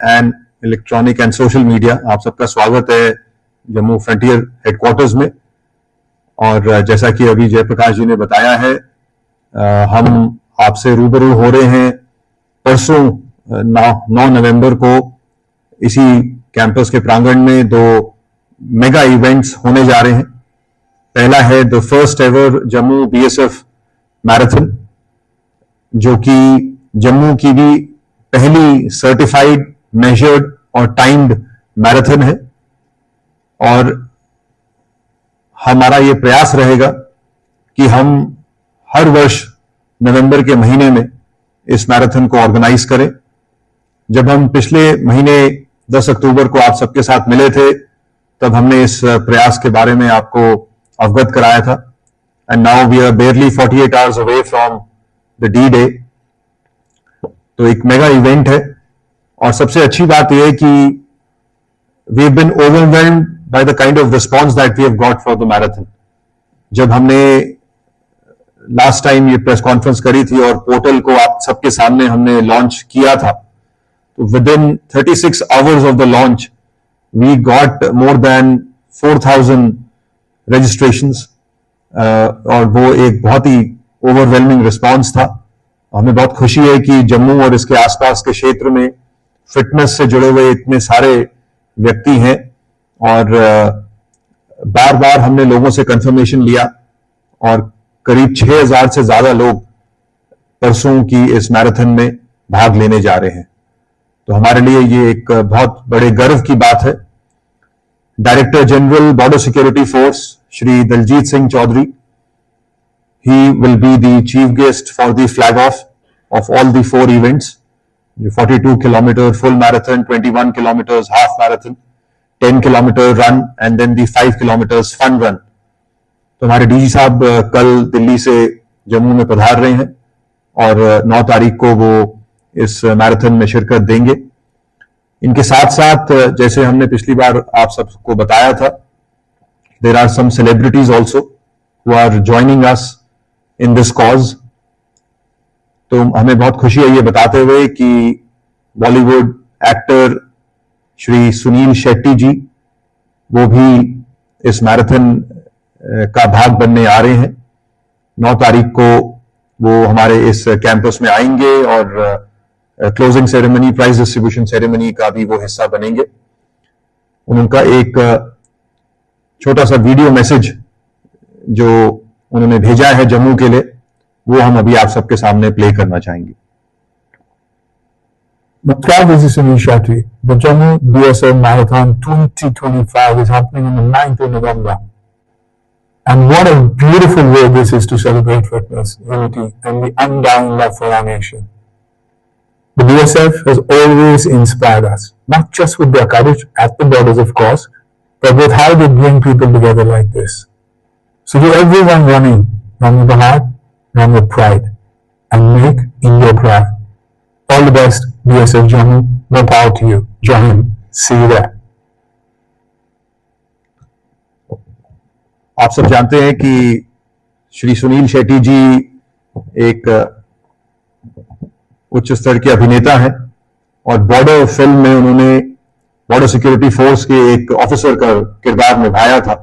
And electronic and social media, आप सबका स्वागत है जम्मू फ्रंटियर हेडक्वार्टर्स में। और जैसा कि अभी जयप्रकाश जी ने बताया है, हम आपसे रूबरू हो रहे हैं परसों 9 नवंबर को इसी कैंपस के प्रांगण में 2 मेगा इवेंट्स होने जा रहे हैं। पहला है the first ever Jammu BSF marathon, जो कि जम्मू की भी पहली सर्टिफाइड, मेजर्ड और टाइम्ड मैराथन है। और हमारा ये प्रयास रहेगा कि हम हर वर्ष नवंबर के महीने में इस मैराथन को ऑर्गेनाइज करें। जब हम पिछले महीने 10 अक्टूबर को आप सबके साथ मिले थे, तब हमने इस प्रयास के बारे में आपको अवगत कराया था। And now we are barely 48 hours away from the D day. तो एक मेगा इवेंट है, और सबसे अच्छी बात यह है कि we have been overwhelmed by the kind of response that we have got for the marathon. जब हमने लास्ट टाइम ये प्रेस कॉन्फ्रेंस करी थी और पोर्टल को आप सबके सामने हमने लॉन्च किया था, तो within 36 hours of the launch we got more than 4000 registrations, और वो एक बहुत ही ओवरवेलमिंग रिस्पॉन्स था। हमें बहुत खुशी है कि जम्मू और इसके आसपास के क्षेत्र में फिटनेस से जुड़े हुए इतने सारे व्यक्ति हैं, और बार बार हमने लोगों से कंफर्मेशन लिया और करीब 6000 से ज्यादा लोग परसों की इस मैराथन में भाग लेने जा रहे हैं। तो हमारे लिए ये एक बहुत बड़े गर्व की बात है। Director general border security force Shri Daljit Singh Chaudhary, he will be the chief guest for the flag off of all the 4 events, the 42 kilometer full marathon, 21 kilometers half marathon, 10 kilometer run and then the 5 kilometers fun run. तो हमारे DG साहब कल दिल्ली से जम्मू में पधार रहे हैं और 9 तारीख को वो इस मैराथन में शिरकत देंगे। इनके साथ साथ जैसे हमने पिछली बार आप सबको बताया था, there are some celebrities also who are joining us in this cause। तो हमें बहुत खुशी है ये बताते हुए कि बॉलीवुड एक्टर श्री सुनील शेट्टी जी, वो भी इस मैराथन का भाग बनने आ रहे हैं। 9 तारीख को वो हमारे इस कैंपस में आएंगे और closing ceremony, prize distribution ceremony का भी वो हिस्सा बनेंगे। उनका एक छोटा सा वीडियो मैसेज जो उन्होंने भेजा है जम्मू के लिए, वो हम अभी आप सबके सामने प्ले करना चाहेंगे। Namaskar, this is Sunil Shetty. The Jammu BSF Marathon 2025 is happening on the 9th of November. And what a beautiful way this is to celebrate fitness, unity, and the undying love for our nation. The BSF has always inspired us, not just with their courage at the borders, of course, but with how they bring people together like this. So to everyone running, run with the heart, run with pride, and make India proud. All the best, BSF Jammu. More power to you. Jai Hind. See you there. आप सब जानते हैं कि श्री सुनील शेट्टी जी एक उच्च स्तर के अभिनेता हैं, और बॉर्डर फिल्म में उन्होंने बॉर्डर सिक्योरिटी फोर्स के एक ऑफिसर का किरदार निभाया था,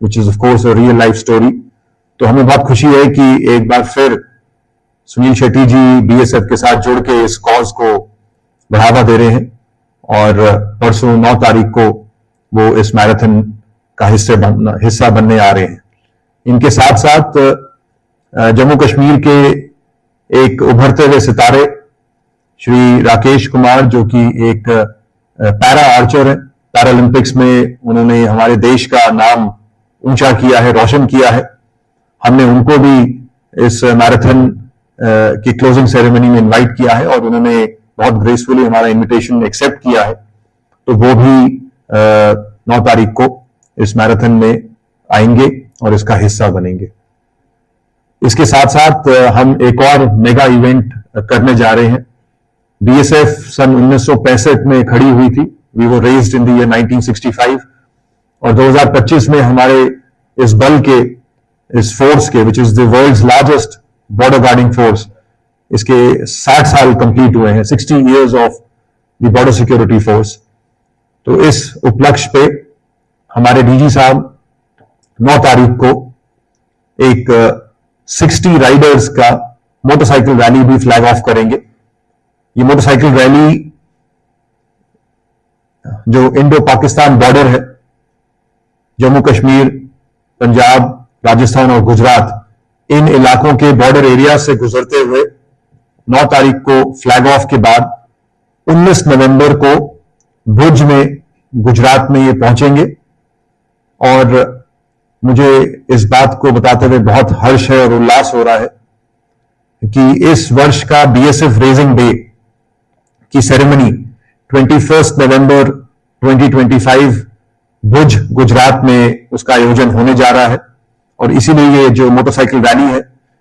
which is of course a real life story। तो हमें बहुत खुशी है कि एक बार फिर सुनील शेट्टी जी बीएसएफ के साथ जुड़ के इस कॉज को बढ़ावा दे रहे हैं, और परसों 9 तारीख को वो इस मैराथन का हिस्सा बनने आ रहे हैं। इनके साथ साथ जम्मू कश्मीर के एक उभरते हुए सितारे श्री राकेश कुमार, जो कि एक पैरा आर्चर है, पैरालंपिक्स में उन्होंने हमारे देश का नाम ऊंचा किया है, रोशन किया है। हमने उनको भी इस मैराथन की क्लोजिंग सेरेमनी में इनवाइट किया है, और उन्होंने बहुत ग्रेसफुली हमारा इनविटेशन एक्सेप्ट किया है। तो वो भी 9 तारीख को इस मैराथन में आएंगे और इसका हिस्सा बनेंगे। इसके साथ साथ हम एक और मेगा इवेंट करने जा रहे हैं। बीएसएफ सन 1965 में खड़ी हुई थी, we were raised in the year 1965, और 2025 में हमारे इस बल के, इस फोर्स के, which is the world's largest border guarding force, इसके 60 साल कंप्लीट हुए हैं। 60 years of the border security force. तो इस उपलक्ष्य पे हमारे डीजी साहब 9 तारीख को एक 60 राइडर्स का मोटरसाइकिल रैली भी फ्लैग ऑफ करेंगे। ये मोटरसाइकिल रैली जो इंडो पाकिस्तान बॉर्डर है, जम्मू कश्मीर, पंजाब, राजस्थान और गुजरात, इन इलाकों के बॉर्डर एरिया से गुजरते हुए 9 तारीख को फ्लैग ऑफ के बाद 19 नवंबर को भुज में, गुजरात में ये पहुंचेंगे। और मुझे इस बात को बताते हुए बहुत हर्ष है और उल्लास हो रहा है कि इस वर्ष का बीएसएफ रेजिंग डे की सेरेमनी 21 नवंबर 2025 भुज, गुजरात में उसका आयोजन होने जा रहा है। और इसीलिए ये जो मोटरसाइकिल रैली है,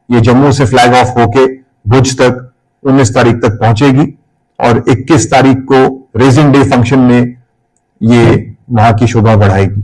ये जम्मू से फ्लैग ऑफ होके भुज तक 19 तारीख तक पहुंचेगी और 21 तारीख को रेजिंग डे फंक्शन में ये वहां की शोभा बढ़ाएगी।